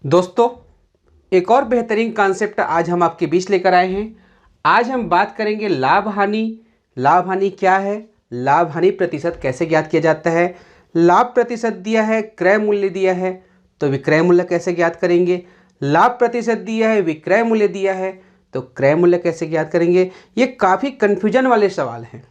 दोस्तों, एक और बेहतरीन कॉन्सेप्ट आज हम आपके बीच लेकर आए हैं। आज हम बात करेंगे लाभ हानि। लाभ हानि क्या है, लाभ हानि प्रतिशत कैसे ज्ञात किया जाता है, लाभ प्रतिशत दिया है, क्रय मूल्य दिया है तो विक्रय मूल्य कैसे ज्ञात करेंगे, लाभ प्रतिशत दिया है, विक्रय मूल्य दिया है तो क्रय मूल्य कैसे ज्ञात करेंगे। ये काफ़ी कन्फ्यूजन वाले सवाल हैं,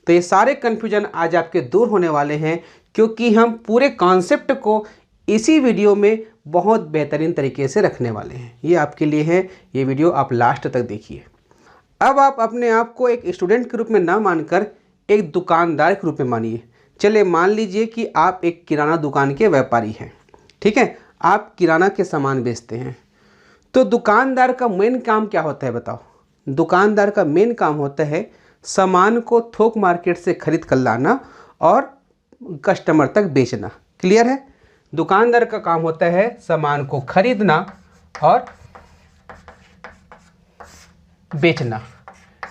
तो ये सारे कन्फ्यूजन आज आपके दूर होने वाले हैं, क्योंकि हम पूरे कॉन्सेप्ट को इसी वीडियो में बहुत बेहतरीन तरीके से रखने वाले हैं। ये आपके लिए है, ये वीडियो आप लास्ट तक देखिए। अब आप अपने आप को एक स्टूडेंट के रूप में ना मानकर एक दुकानदार के रूप में मानिए। चलिए मान लीजिए कि आप एक किराना दुकान के व्यापारी हैं, ठीक है, आप किराना के सामान बेचते हैं। तो दुकानदार का मेन काम क्या होता है बताओ। दुकानदार का मेन काम होता है सामान को थोक मार्केट से खरीद कर लाना और कस्टमर तक बेचना। क्लियर है। दुकानदार का काम होता है सामान को खरीदना और बेचना,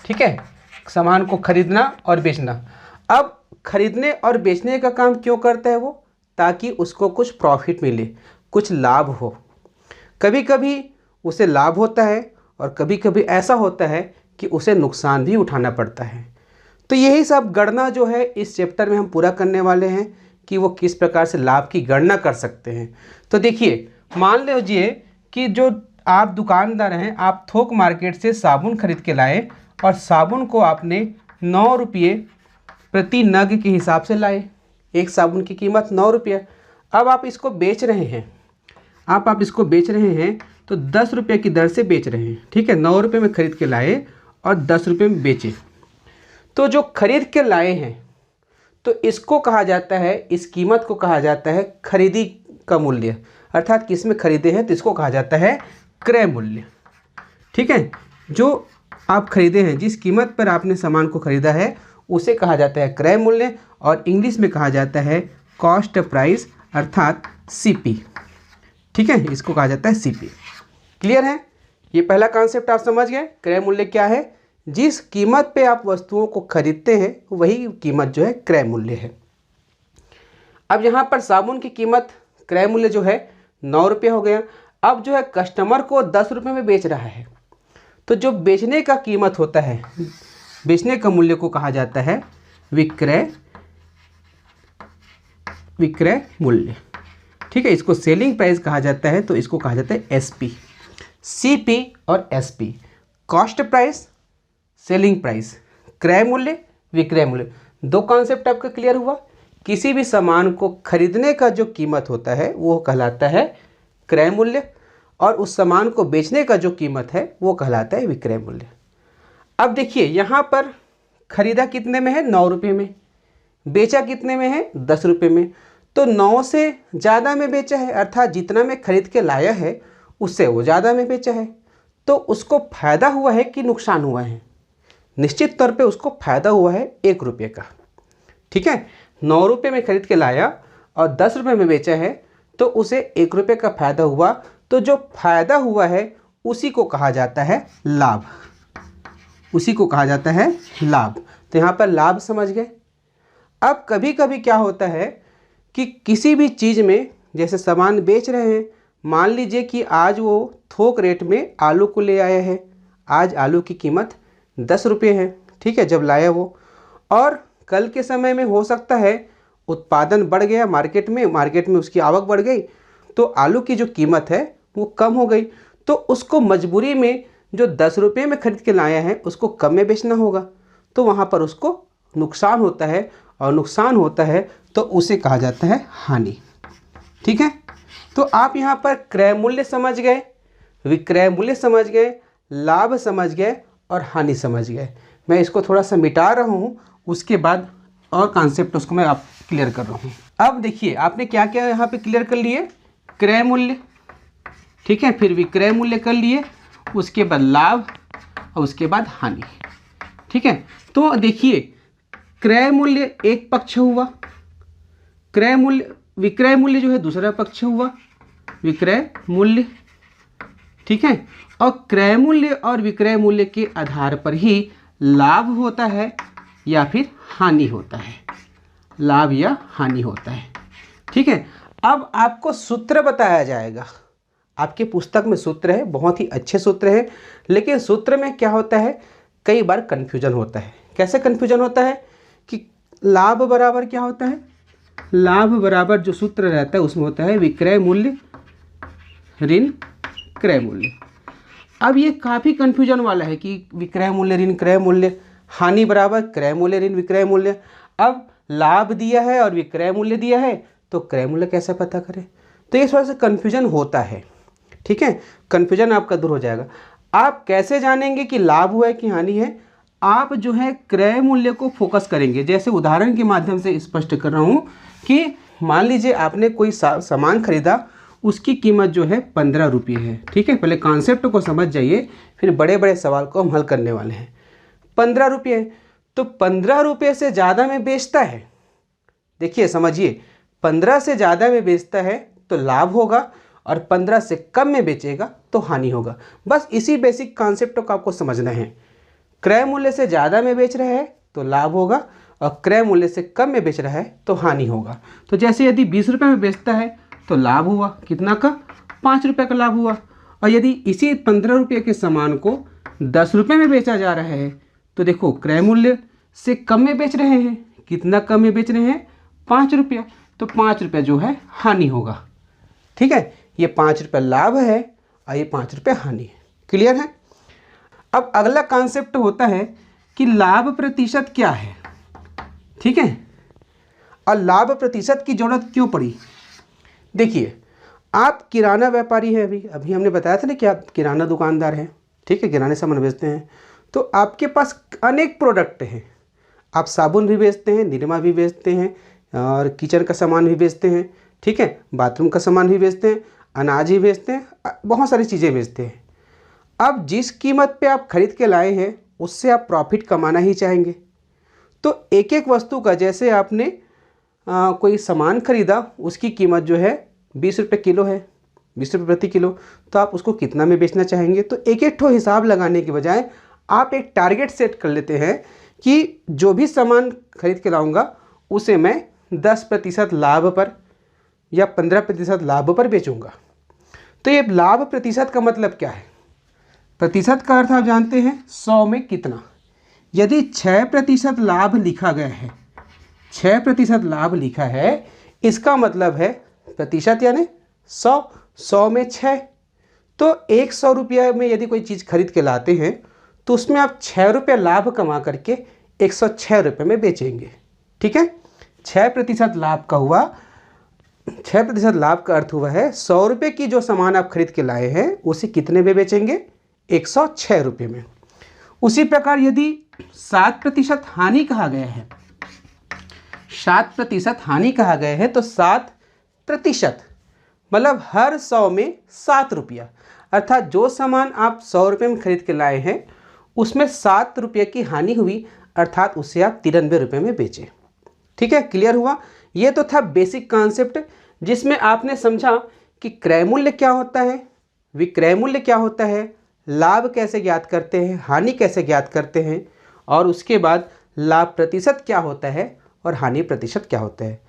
ठीक है, सामान को खरीदना और बेचना। अब खरीदने और बेचने का काम क्यों करता है वो, ताकि उसको कुछ प्रॉफिट मिले, कुछ लाभ हो। कभी कभी उसे लाभ होता है और कभी कभी ऐसा होता है कि उसे नुकसान भी उठाना पड़ता है। तो यही सब गणना जो है इस चैप्टर में हम पूरा करने वाले हैं कि वो किस प्रकार से लाभ की गणना कर सकते हैं। तो देखिए, मान लीजिए कि जो आप दुकानदार हैं, आप थोक मार्केट से साबुन खरीद के लाए और साबुन को आपने 9 रुपये प्रति नग के हिसाब से लाए। एक साबुन की कीमत 9 रुपये। अब आप इसको बेच रहे हैं, आप इसको बेच रहे हैं तो 10 रुपये की दर से बेच रहे हैं, ठीक है। 9 रुपये में खरीद के लाए और 10 रुपये में बेचे। तो जो खरीद के लाए हैं तो इसको कहा जाता है, इस कीमत को कहा जाता है खरीदी का मूल्य, अर्थात किस में खरीदे हैं तो इसको कहा जाता है क्रय मूल्य, ठीक है। जो आप खरीदे हैं, जिस कीमत पर आपने सामान को खरीदा है उसे कहा जाता है क्रय मूल्य, और इंग्लिश में कहा जाता है कॉस्ट प्राइस अर्थात सीपी, ठीक है, इसको कहा जाता है सीपी। क्लियर है। ये पहला कॉन्सेप्ट आप समझ गए। क्रय मूल्य क्या है, जिस कीमत पे आप वस्तुओं को खरीदते हैं वही कीमत जो है क्रय मूल्य है। अब यहाँ पर साबुन की कीमत क्रय मूल्य जो है 9 रुपये हो गया। अब जो है कस्टमर को 10 रुपये में बेच रहा है, तो जो बेचने का कीमत होता है, बेचने का मूल्य को कहा जाता है विक्रय मूल्य, ठीक है। इसको सेलिंग प्राइस कहा जाता है, तो इसको कहा जाता है एसपी। सीपी और SP, cost price, selling price, क्रय मूल्य, विक्रय मूल्य। दो कॉन्सेप्ट आपका क्लियर हुआ। किसी भी सामान को खरीदने का जो कीमत होता है वो कहलाता है क्रय मूल्य, और उस सामान को बेचने का जो कीमत है वो कहलाता है विक्रय मूल्य। अब देखिए, यहाँ पर खरीदा कितने में है, 9 रुपये में, बेचा कितने में है, 10 रुपये में। तो 9 से ज़्यादा में बेचा है, अर्थात जितना में खरीद के लाया है उससे वो ज़्यादा में बेचा है। तो उसको फायदा हुआ है कि नुकसान हुआ है, निश्चित तौर पे उसको फायदा हुआ है 1 रुपये का, ठीक है। 9 रुपये में खरीद के लाया और 10 रुपये में बेचा है तो उसे 1 रुपये का फायदा हुआ। तो जो फायदा हुआ है उसी को कहा जाता है लाभ, उसी को कहा जाता है लाभ। तो यहाँ पर लाभ समझ गए। अब कभी कभी क्या होता है कि किसी भी चीज़ में, जैसे सामान बेच रहे हैं, मान लीजिए कि आज वो थोक रेट में आलू को ले आया है। आज आलू की कीमत 10 रुपये है, ठीक है, जब लाया वो, और कल के समय में हो सकता है उत्पादन बढ़ गया मार्केट में उसकी आवक बढ़ गई, तो आलू की जो कीमत है वो कम हो गई। तो उसको मजबूरी में जो 10 रुपये में खरीद के लाया है उसको कम में बेचना होगा, तो वहाँ पर उसको नुकसान होता है, और नुकसान होता है तो उसे कहा जाता है हानि, ठीक है। तो आप यहाँ पर क्रय मूल्य समझ गए, विक्रय मूल्य समझ गए, लाभ समझ गए और हानि समझ गए। मैं इसको थोड़ा सा मिटा रहा हूँ, उसके बाद और कॉन्सेप्ट उसको मैं आप क्लियर कर रहा हूँ। अब देखिए, आपने क्या क्या यहाँ पे क्लियर कर लिए, क्रय मूल्य, ठीक है, फिर विक्रय मूल्य कर लिए, उसके बाद लाभ और उसके बाद हानि, ठीक है। तो देखिए, क्रय मूल्य एक पक्ष हुआ, क्रय मूल्य, विक्रय मूल्य जो है दूसरा पक्ष हुआ, विक्रय मूल्य, ठीक है। और क्रय मूल्य और विक्रय मूल्य के आधार पर ही लाभ होता है या फिर हानि होता है, लाभ या हानि होता है, ठीक है। अब आपको सूत्र बताया जाएगा, आपके पुस्तक में सूत्र है, बहुत ही अच्छे सूत्र है, लेकिन सूत्र में क्या होता है, कई बार कन्फ्यूजन होता है। कैसे कन्फ्यूजन होता है कि लाभ बराबर क्या होता है, लाभ बराबर जो सूत्र रहता है उसमें होता है विक्रय मूल्य ऋण क्रय मूल्य। अब ये काफ़ी कन्फ्यूजन वाला है कि विक्रय मूल्य ऋण क्रय मूल्य, हानि बराबर क्रय मूल्य ऋण विक्रय मूल्य। अब लाभ दिया है और विक्रय मूल्य दिया है तो क्रय मूल्य कैसे पता करें, तो ये थोड़ा सा कन्फ्यूजन होता है। ठीक है, कन्फ्यूजन आपका दूर हो जाएगा। आप कैसे जानेंगे कि लाभ हुआ है कि हानि है, आप जो है क्रय मूल्य को फोकस करेंगे। जैसे उदाहरण के माध्यम से स्पष्ट कर रहा हूँ कि मान लीजिए आपने कोई सामान खरीदा, उसकी कीमत जो है 15 रुपये है। ठीक है, पहले कॉन्सेप्ट को समझ जाइए, फिर बड़े बड़े सवाल को हम हल करने वाले हैं। 15 रुपये, तो 15 रुपये से ज़्यादा में बेचता है, देखिए समझिए, 15 से ज़्यादा में बेचता है तो लाभ होगा और 15 से कम में बेचेगा तो हानि होगा। बस इसी बेसिक कॉन्सेप्ट को आपको समझना है। क्रय मूल्य से ज़्यादा में बेच रहे हैं तो लाभ होगा और क्रय मूल्य से कम में बेच रहा है तो हानि होगा। तो जैसे यदि 20 रुपये में बेचता है तो लाभ हुआ कितना का, 5 रुपये का लाभ हुआ। और यदि इसी 15 रुपये के सामान को 10 रुपये में बेचा जा रहा है तो देखो क्रय मूल्य से कम में बेच रहे हैं, कितना कम में बेच रहे हैं, 5 रुपया, तो 5 रुपये जो है हानि होगा। ठीक है, ये 5 रुपये लाभ है और ये 5 रुपये हानि है। क्लियर है। अब अगला कॉन्सेप्ट होता है कि लाभ प्रतिशत क्या है। ठीक है, और लाभ प्रतिशत की जरूरत क्यों पड़ी। देखिए, आप किराना व्यापारी हैं, अभी हमने बताया था ना कि आप किराना दुकानदार हैं। ठीक है, किराने सामान बेचते हैं, तो आपके पास अनेक प्रोडक्ट हैं। आप साबुन भी बेचते हैं, निरमा भी बेचते हैं और किचन का सामान भी बेचते हैं। ठीक है, बाथरूम का सामान भी बेचते हैं, अनाज ही बेचते हैं, बहुत सारी चीज़ें बेचते हैं। अब जिस कीमत पे आप खरीद के लाए हैं उससे आप प्रॉफिट कमाना ही चाहेंगे। तो एक एक वस्तु का, जैसे आपने कोई सामान खरीदा, उसकी कीमत जो है 20 रुपये किलो है, 20 रुपये प्रति किलो, तो आप उसको कितना में बेचना चाहेंगे। तो एक एक ठो हिसाब लगाने के बजाय आप एक टारगेट सेट कर लेते हैं कि जो भी सामान खरीद के लाऊंगा उसे मैं 10% लाभ पर या 15% लाभ पर बेचूंगा। तो ये लाभ प्रतिशत का मतलब क्या है, प्रतिशत का अर्थ आप जानते हैं 100 में कितना। यदि 6% लाभ लिखा गया है, 6% लाभ लिखा है, इसका मतलब है प्रतिशत यानी 100 में 6, तो 100 रुपये में यदि कोई चीज़ खरीद के लाते हैं तो उसमें आप 6 रुपये लाभ कमा करके 106 रुपये में बेचेंगे। ठीक है, 6% लाभ का हुआ, 6% लाभ का अर्थ हुआ है 100 रुपये की जो सामान आप खरीद के लाए हैं उसे कितने में बेचेंगे, 106 रुपये में। उसी प्रकार यदि 7% हानि कहा गया है, 7% हानि कहा गया है, तो 7% मतलब हर 100 में 7 रुपया, अर्थात जो सामान आप 100 रुपये में खरीद के लाए हैं उसमें 7 रुपये की हानि हुई, अर्थात उसे आप 93 रुपये में बेचें। ठीक है, क्लियर हुआ। ये तो था बेसिक कॉन्सेप्ट जिसमें आपने समझा कि क्रय मूल्य क्या होता है, विक्रय मूल्य क्या होता है, लाभ कैसे ज्ञात करते हैं, हानि कैसे ज्ञात करते हैं, और उसके बाद लाभ प्रतिशत क्या होता है और हानि प्रतिशत क्या होता है।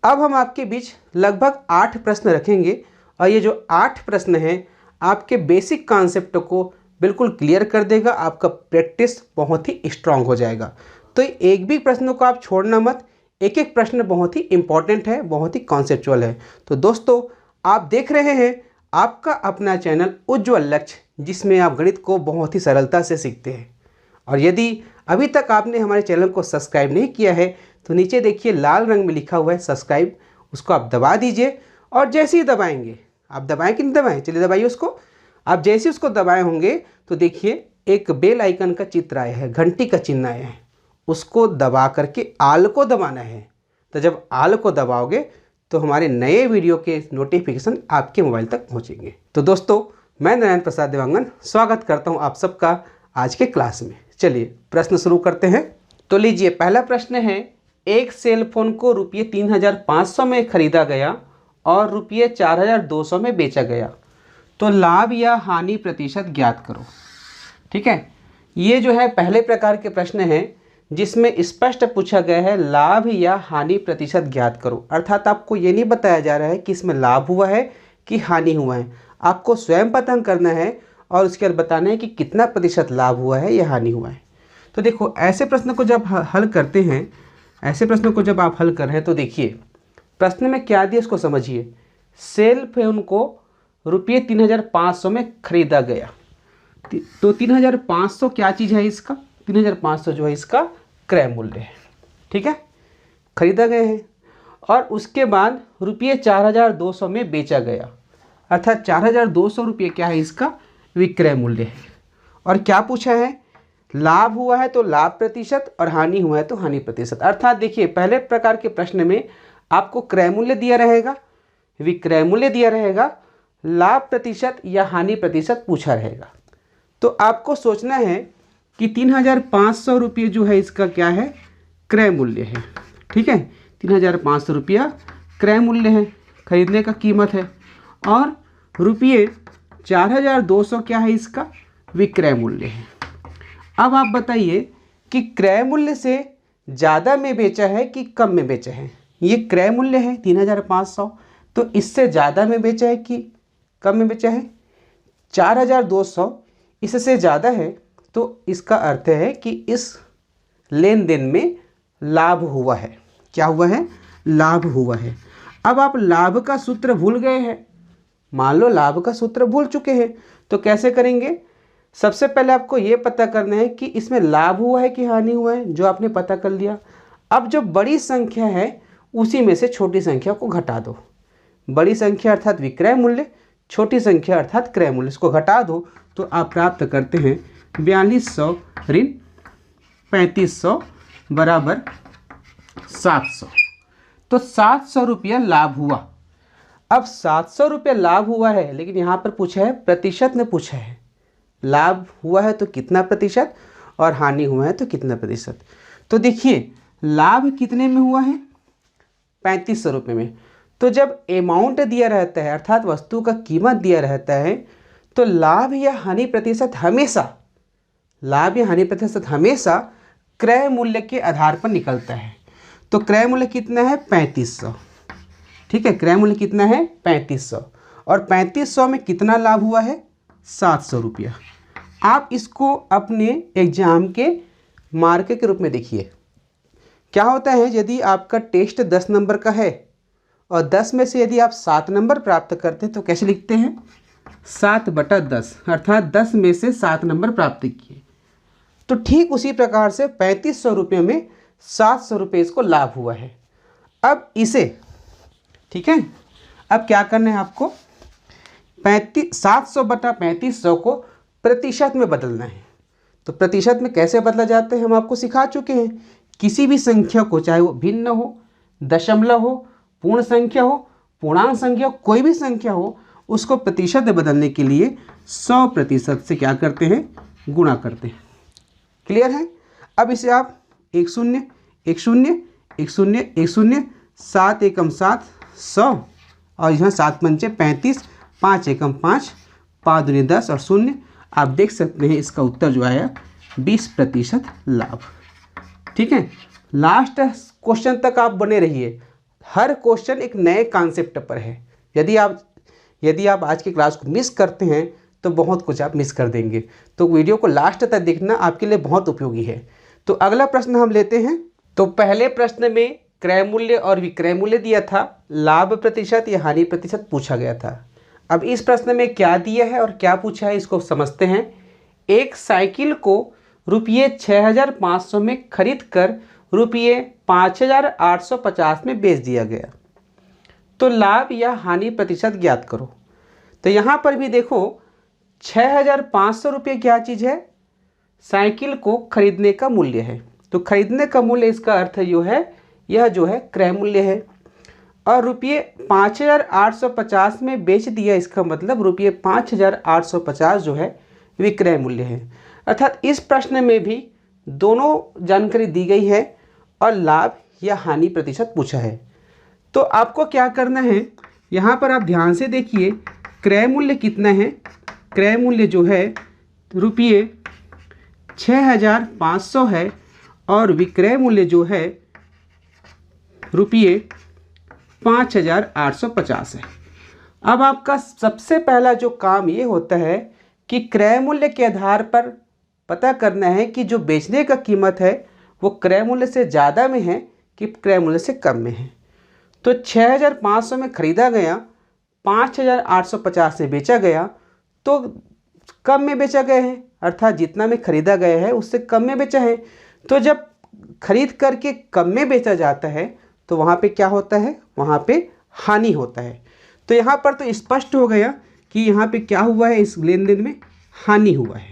अब हम आपके बीच लगभग 8 प्रश्न रखेंगे और ये जो 8 प्रश्न हैं आपके बेसिक कॉन्सेप्ट को बिल्कुल क्लियर कर देगा, आपका प्रैक्टिस बहुत ही स्ट्रांग हो जाएगा। तो एक भी प्रश्न को आप छोड़ना मत, एक एक प्रश्न बहुत ही इंपॉर्टेंट है, बहुत ही कॉन्सेप्चुअल है। तो दोस्तों, आप देख रहे हैं आपका अपना चैनल उज्ज्वल लक्ष्य, जिसमें आप गणित को बहुत ही सरलता से सीखते हैं। और यदि अभी तक आपने हमारे चैनल को सब्सक्राइब नहीं किया है तो नीचे देखिए लाल रंग में लिखा हुआ है सब्सक्राइब, उसको आप दबा दीजिए। और जैसे ही दबाएंगे, आप दबाएं कि नहीं दबाएं, चलिए दबाइए उसको। आप जैसे उसको दबाए होंगे तो देखिए एक बेल आइकन का चित्र आया है, घंटी का चिन्ह आया है, उसको दबा करके आल को दबाना है। तो जब आल को दबाओगे तो हमारे नए वीडियो के नोटिफिकेशन आपके मोबाइल तक पहुंचेंगे। तो दोस्तों, मैं नारायण प्रसाद देवांगन स्वागत करता हूं आप सबका आज के क्लास में। चलिए प्रश्न शुरू करते हैं। तो लीजिए, पहला प्रश्न है, एक सेल फोन को रुपये 3500 में खरीदा गया और रुपये 4200 में बेचा गया, तो लाभ या हानि प्रतिशत ज्ञात करो। ठीक है, ये जो है पहले प्रकार के प्रश्न हैं जिसमें स्पष्ट पूछा गया है लाभ या हानि प्रतिशत ज्ञात करो, अर्थात आपको ये नहीं बताया जा रहा है कि इसमें लाभ हुआ है कि हानि हुआ है, आपको स्वयं पता करना है और उसके बाद बताना है कि कितना प्रतिशत लाभ हुआ है या हानि हुआ है। तो देखो ऐसे प्रश्न को जब हल करते हैं, ऐसे प्रश्नों को जब आप हल कर रहे हैं तो देखिए प्रश्न में क्या दिया इसको समझिए। सेल फोन को रुपये 3,500 में खरीदा गया। तो 3,500 क्या चीज़ है इसका, 3,500 जो है इसका क्रय मूल्य है, ठीक है, खरीदा गया है। और उसके बाद रुपये 4,200 में बेचा गया, अर्थात 4,200 रुपये क्या है इसका विक्रय मूल्य है। और क्या पूछा है, लाभ हुआ है तो लाभ प्रतिशत और हानि हुआ है तो हानि प्रतिशत। अर्थात देखिए पहले प्रकार के प्रश्न में आपको क्रय मूल्य दिया रहेगा, विक्रय मूल्य दिया रहेगा, लाभ प्रतिशत या हानि प्रतिशत पूछा रहेगा। तो आपको सोचना है कि 3,500 रुपये जो है इसका क्या है क्रय मूल्य है, ठीक है, 3,500 रुपया क्रय मूल्य है, खरीदने का कीमत है। और रुपये 4,200 क्या है इसका विक्रय मूल्य है। अब आप बताइए कि क्रय मूल्य से ज़्यादा में बेचा है कि कम में बेचा है। ये क्रय मूल्य है 3,500, तो इससे ज़्यादा में बेचा है कि कम में बेचा है। 4,200 इससे ज़्यादा है, तो इसका अर्थ है कि इस लेन देन में लाभ हुआ है। क्या हुआ है, लाभ हुआ है। अब आप लाभ का सूत्र भूल गए हैं, मान लो लाभ का सूत्र भूल चुके हैं, तो कैसे करेंगे। सबसे पहले आपको ये पता करना है कि इसमें लाभ हुआ है कि हानि हुआ है, जो आपने पता कर लिया। अब जो बड़ी संख्या है उसी में से छोटी संख्या को घटा दो। बड़ी संख्या अर्थात विक्रय मूल्य, छोटी संख्या अर्थात क्रय मूल्य, इसको घटा दो तो आप प्राप्त करते हैं 4,200 ऋण 3,500 बराबर 700। तो 700 रुपया लाभ हुआ। अब 700 रुपये लाभ हुआ है, लेकिन यहाँ पर पूछा है प्रतिशत में पूछा है, लाभ हुआ है तो कितना प्रतिशत और हानि हुआ है तो कितना प्रतिशत। तो देखिए लाभ कितने में हुआ है, 3,500 रुपये में। तो जब अमाउंट दिया रहता है अर्थात वस्तु का कीमत दिया रहता है, तो लाभ या हानि प्रतिशत हमेशा, लाभ या हानि प्रतिशत हमेशा क्रय मूल्य के आधार पर निकलता है। तो क्रय मूल्य कितना है 3,500, ठीक है, क्रय मूल्य कितना है 3,500, और 3,500 में कितना लाभ हुआ है 700 रुपया। आप इसको अपने एग्जाम के मार्क के रूप में देखिए। क्या होता है, यदि आपका टेस्ट 10 नंबर का है और 10 में से यदि आप 7 नंबर प्राप्त करते हैं तो कैसे लिखते हैं 7/10, अर्थात 10 में से 7 नंबर प्राप्त किए। तो ठीक उसी प्रकार से 3,500 रुपये में 700 रुपये इसको लाभ हुआ है। अब इसे, ठीक है, अब क्या करना है आपको, 700/3,500 को प्रतिशत में बदलना है। तो प्रतिशत में कैसे बदला जाता है हम आपको सिखा चुके हैं। किसी भी संख्या को, चाहे वो भिन्न हो, दशमलव हो, पूर्ण संख्या हो, पूर्णांक संख्या हो, कोई भी संख्या हो, उसको प्रतिशत में बदलने के लिए 100% से क्या करते हैं, गुणा करते हैं। क्लियर है। अब इसे आप 1 0 1 0 1 0 1 0 7 एकम 7 100 और यहाँ 7 पंचे 35 5 एकम 5 5 दूनी 10 और 0। आप देख सकते हैं इसका उत्तर जो आया 20% लाभ। ठीक है, लास्ट क्वेश्चन तक आप बने रहिए। हर क्वेश्चन एक नए कॉन्सेप्ट पर है। यदि आप आज की क्लास को मिस करते हैं तो बहुत कुछ आप मिस कर देंगे। तो वीडियो को लास्ट तक देखना आपके लिए बहुत उपयोगी है। तो अगला प्रश्न हम लेते हैं। तो पहले प्रश्न में क्रय मूल्य और विक्रय मूल्य दिया था, लाभ प्रतिशत या हानि प्रतिशत पूछा गया था। अब इस प्रश्न में क्या दिया है और क्या पूछा है इसको समझते हैं। एक साइकिल को रुपये 6,500 में खरीद कर रुपये 5,850 में बेच दिया गया, तो लाभ या हानि प्रतिशत ज्ञात करो। तो यहाँ पर भी देखो 6,500 रुपये क्या चीज़ है, साइकिल को खरीदने का मूल्य है। तो खरीदने का मूल्य इसका अर्थ यह जो है क्रय मूल्य है। और रुपये 5,850 में बेच दिया, इसका मतलब रुपये 5,850 जो है विक्रय मूल्य है। अर्थात इस प्रश्न में भी दोनों जानकारी दी गई है और लाभ या हानि प्रतिशत पूछा है। तो आपको क्या करना है, यहाँ पर आप ध्यान से देखिए क्रय मूल्य कितना है। क्रय मूल्य जो है रुपये 6,500 है और विक्रय मूल्य जो है रुपये 5,850 है। अब आपका सबसे पहला जो काम ये होता है कि क्रय मूल्य के आधार पर पता करना है कि जो बेचने का कीमत है वो क्रय मूल्य से ज़्यादा में है कि क्रय मूल्य से कम में है। तो 6,500 में ख़रीदा गया, 5,850 से बेचा गया, तो कम में बेचा गया है, अर्थात जितना में ख़रीदा गया है उससे कम में बेचा है। तो जब खरीद करके कम में बेचा जाता है तो वहाँ पे क्या होता है, वहाँ पे हानि होता है। तो यहाँ पर तो स्पष्ट हो गया कि यहाँ पे क्या हुआ है, इस लेन देन में हानि हुआ है।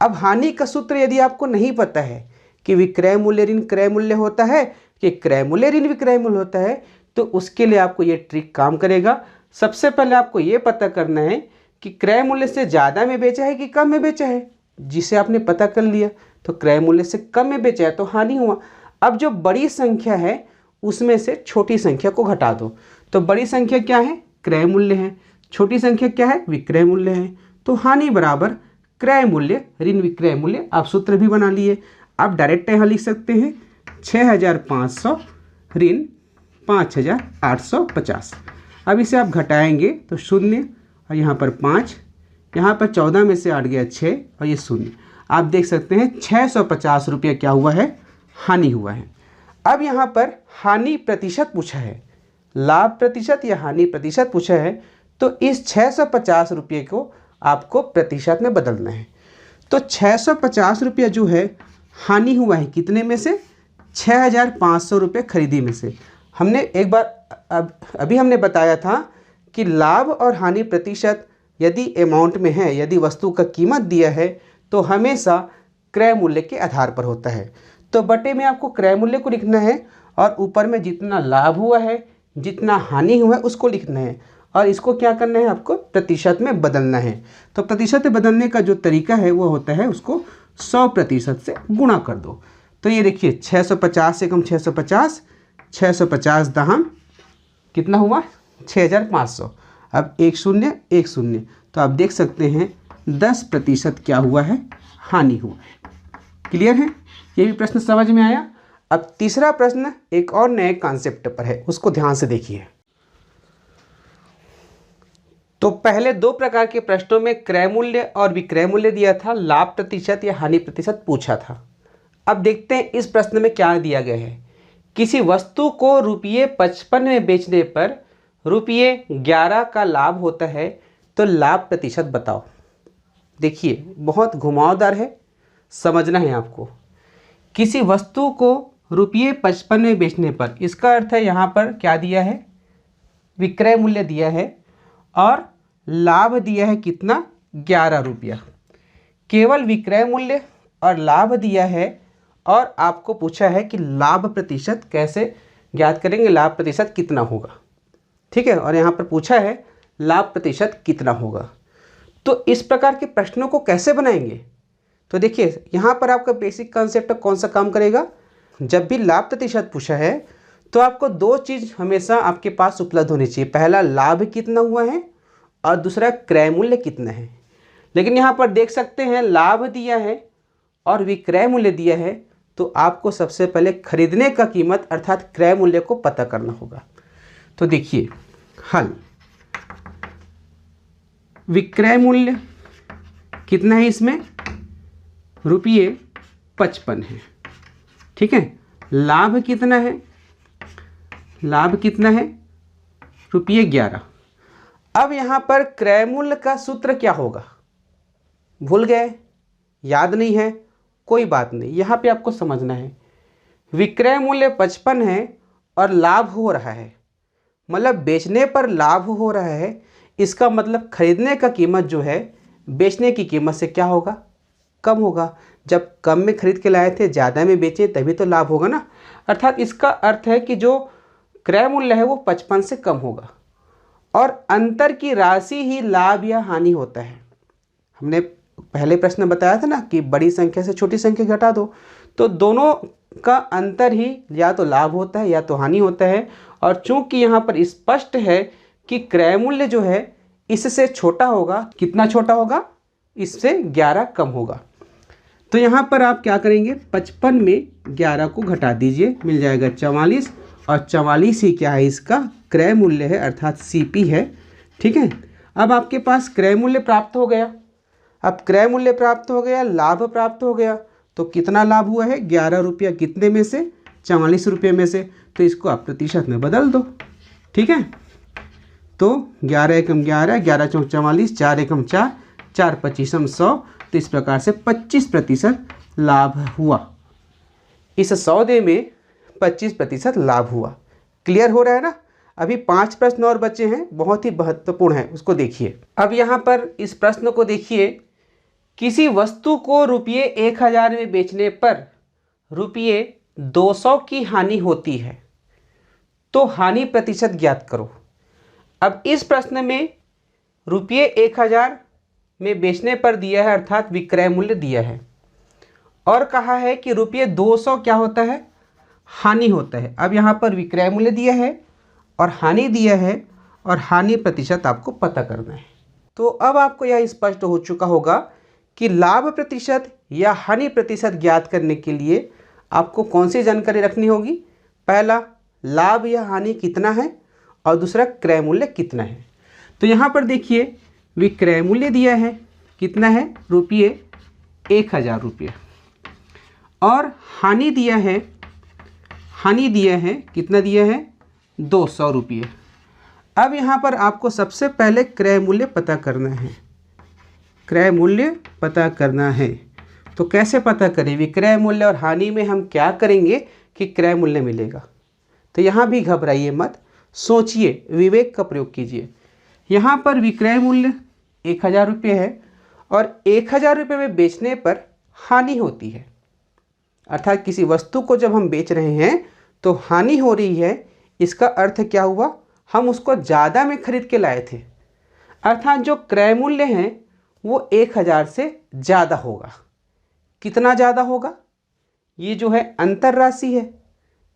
अब हानि का सूत्र यदि आपको नहीं पता है कि विक्रय मूल्य ऋण क्रय मूल्य होता है कि क्रय मूल्य ऋण विक्रय मूल्य होता है, तो उसके लिए आपको ये ट्रिक काम करेगा। सबसे पहले आपको ये पता करना है कि क्रय मूल्य से ज़्यादा में बेचा है कि कम में बेचा है। जिसे आपने पता कर लिया तो क्रय मूल्य से कम में बेचा है तो हानि हुआ। अब जो बड़ी संख्या है उसमें से छोटी संख्या को घटा दो। तो बड़ी संख्या क्या है, क्रय मूल्य है, छोटी संख्या क्या है, विक्रय मूल्य है। तो हानि बराबर क्रय मूल्य ऋण विक्रय मूल्य। आप सूत्र भी बना लिए। आप डायरेक्ट यहाँ लिख सकते हैं 6,500 ऋण 5,850। अब इसे आप घटाएंगे तो 0 और यहाँ पर 5, यहाँ पर 14 में से 8 गया 6 और ये 0। आप देख सकते हैं 650 रुपये क्या हुआ है, हानि हुआ है। अब यहाँ पर हानि प्रतिशत पूछा है, लाभ प्रतिशत या हानि प्रतिशत पूछा है, तो इस 650 रुपये को आपको प्रतिशत में बदलना है। तो 650 रुपया जो है हानि हुआ है कितने में से, 6,500 रुपये खरीदी में से। हमने एक बार अभी हमने बताया था कि लाभ और हानि प्रतिशत यदि अमाउंट में है, यदि वस्तु का कीमत दिया है तो हमेशा क्रय मूल्य के आधार पर होता है। तो बटे में आपको क्रय मूल्य को लिखना है और ऊपर में जितना लाभ हुआ है जितना हानि हुआ है उसको लिखना है और इसको क्या करना है, आपको प्रतिशत में बदलना है। तो प्रतिशत में बदलने का जो तरीका है वो होता है उसको 100% से गुणा कर दो। तो ये देखिए 650 से कम 650, 650 दहम कितना हुआ 6,500। अब 1 0 1 0, तो आप देख सकते हैं 10% क्या हुआ है, हानि हुआ है। क्लियर है, ये भी प्रश्न समझ में आया। अब तीसरा प्रश्न एक और नए कॉन्सेप्ट पर है, उसको ध्यान से देखिए। तो पहले 2 प्रकार के प्रश्नों में क्रय मूल्य और विक्रय मूल्य दिया था, लाभ प्रतिशत या हानि प्रतिशत पूछा था। अब देखते हैं इस प्रश्न में क्या दिया गया है। किसी वस्तु को ₹55 में बेचने पर ₹11 का लाभ होता है, तो लाभ प्रतिशत बताओ। देखिए बहुत घुमावदार है, समझना है आपको। किसी वस्तु को ₹55 में बेचने पर, इसका अर्थ है यहाँ पर क्या दिया है, विक्रय मूल्य दिया है और लाभ दिया है कितना, 11 रुपया। केवल विक्रय मूल्य और लाभ दिया है और आपको पूछा है कि लाभ प्रतिशत कैसे ज्ञात करेंगे, लाभ प्रतिशत कितना होगा। ठीक है, और यहाँ पर पूछा है लाभ प्रतिशत कितना होगा। तो इस प्रकार के प्रश्नों को कैसे बनाएंगे, तो देखिए यहाँ पर आपका बेसिक कॉन्सेप्ट कौन सा काम करेगा। जब भी लाभ प्रतिशत पूछा है तो आपको 2 चीज़ हमेशा आपके पास उपलब्ध होनी चाहिए। पहला लाभ कितना हुआ है और दूसरा क्रय मूल्य कितना है। लेकिन यहाँ पर देख सकते हैं लाभ दिया है और विक्रय मूल्य दिया है, तो आपको सबसे पहले खरीदने का कीमत अर्थात क्रय मूल्य को पता करना होगा। तो देखिए हल, विक्रय मूल्य कितना है, इसमें ₹55 है। ठीक है, लाभ कितना है, लाभ कितना है ₹11। अब यहाँ पर क्रय मूल्य का सूत्र क्या होगा, भूल गए, याद नहीं है, कोई बात नहीं, यहाँ पे आपको समझना है। विक्रय मूल्य 55 है और लाभ हो रहा है, मतलब बेचने पर लाभ हो रहा है, इसका मतलब खरीदने का कीमत जो है बेचने की कीमत से क्या होगा, कम होगा। जब कम में खरीद के लाए थे ज़्यादा में बेचे तभी तो लाभ होगा ना। अर्थात इसका अर्थ है कि जो क्रय मूल्य है वो 55 से कम होगा और अंतर की राशि ही लाभ या हानि होता है। हमने पहले प्रश्न बताया था ना कि बड़ी संख्या से छोटी संख्या घटा दो, तो दोनों का अंतर ही या तो लाभ होता है या तो हानि होता है। और चूंकि यहाँ पर स्पष्ट है कि क्रय मूल्य जो है इससे छोटा होगा, कितना छोटा होगा, इससे 11 कम होगा। तो यहाँ पर आप क्या करेंगे, 55 में 11 को घटा दीजिए, मिल जाएगा 44 और 44 ही क्या है, इसका क्रय मूल्य है अर्थात CP है। ठीक है, अब आपके पास क्रय मूल्य प्राप्त हो गया। अब क्रय मूल्य प्राप्त हो गया, लाभ प्राप्त हो गया, तो कितना लाभ हुआ है? 11 रुपया कितने में से? 44 रुपये में से। तो इसको आप प्रतिशत में बदल दो। ठीक है, तो 11 एकम 11, 11 चौक 44, 4 एकम 4, 4 पच्चीसम 100। तो इस प्रकार से 25% लाभ हुआ। इस सौदे में 25% लाभ हुआ। क्लियर हो रहा है ना? अभी 5 प्रश्न और बचे हैं, बहुत ही महत्वपूर्ण है, उसको देखिए। अब यहाँ पर इस प्रश्न को देखिए, किसी वस्तु को रुपये 1000 में बेचने पर रुपये 200 की हानि होती है, तो हानि प्रतिशत ज्ञात करो। अब इस प्रश्न में रुपये 1000 में बेचने पर दिया है, अर्थात विक्रय मूल्य दिया है, और कहा है कि रुपये 200 क्या होता है? हानि होता है। अब यहाँ पर विक्रय मूल्य दिया है और हानि दिया है, और हानि प्रतिशत आपको पता करना है। तो अब आपको यह स्पष्ट हो चुका होगा कि लाभ प्रतिशत या हानि प्रतिशत ज्ञात करने के लिए आपको कौन सी जानकारी रखनी होगी? पहला, लाभ या हानि कितना है, और दूसरा क्रय मूल्य कितना है। तो यहाँ पर देखिए, विक्रय मूल्य दिया है, कितना है? रुपये 1000 रुपये, और हानि दिया है, कितना दिया है? 200 रुपये। अब यहाँ पर आपको सबसे पहले क्रय मूल्य पता करना है। क्रय मूल्य पता करना है, तो कैसे पता करें? विक्रय मूल्य और हानि में हम क्या करेंगे कि क्रय मूल्य मिलेगा। तो यहाँ भी घबराइए मत, सोचिए, विवेक का प्रयोग कीजिए। यहाँ पर विक्रय मूल्य 1000 रुपये है, और 1000 रुपये में बेचने पर हानि होती है, अर्थात किसी वस्तु को जब हम बेच रहे हैं तो हानि हो रही है। इसका अर्थ क्या हुआ? हम उसको ज़्यादा में खरीद के लाए थे, अर्थात जो क्रय मूल्य है वो 1000 से ज़्यादा होगा। कितना ज़्यादा होगा? ये जो है अंतर राशि है,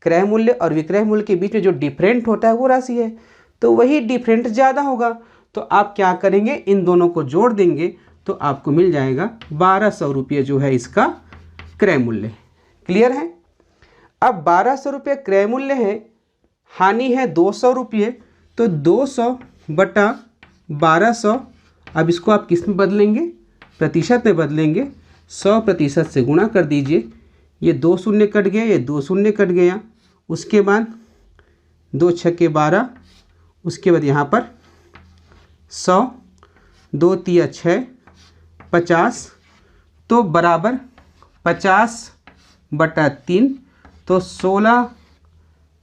क्रय मूल्य और विक्रय मूल्य के बीच में जो डिफरेंट होता है वो राशि है, तो वही डिफरेंट ज़्यादा होगा। तो आप क्या करेंगे? इन दोनों को जोड़ देंगे, तो आपको मिल जाएगा 1200 रुपये जो है इसका क्रय मूल्य। क्लियर है? अब 1200 रुपये क्रय मूल्य है, हानि है 200 रुपये, तो 200 बटा 1200। अब इसको आप किस में बदलेंगे? प्रतिशत में बदलेंगे। 100% से गुणा कर दीजिए। ये 2 शून्य कट गया, ये 2 शून्य कट गया, उसके बाद 2 छक्के 12, उसके बाद यहाँ पर 100, 2 तिया 6, 50, तो बराबर 50 बटा 3, तो 16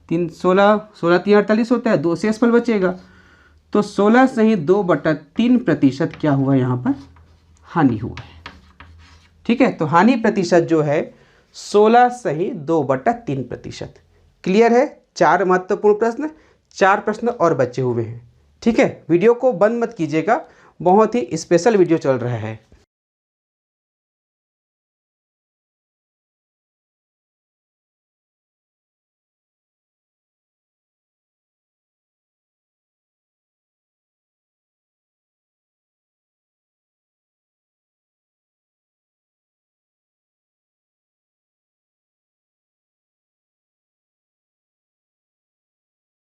3 16 16 3 48 होता है, 2 शेषफल बचेगा, तो 16 सही 2/3% क्या हुआ? यहाँ पर हानि हुआ है। ठीक है, तो हानि प्रतिशत जो है 16 सही 2/3%। क्लियर है? 4 महत्वपूर्ण प्रश्न, 4 प्रश्न और बचे हुए हैं। ठीक है, वीडियो को बंद मत कीजिएगा, बहुत ही स्पेशल वीडियो चल रहा है।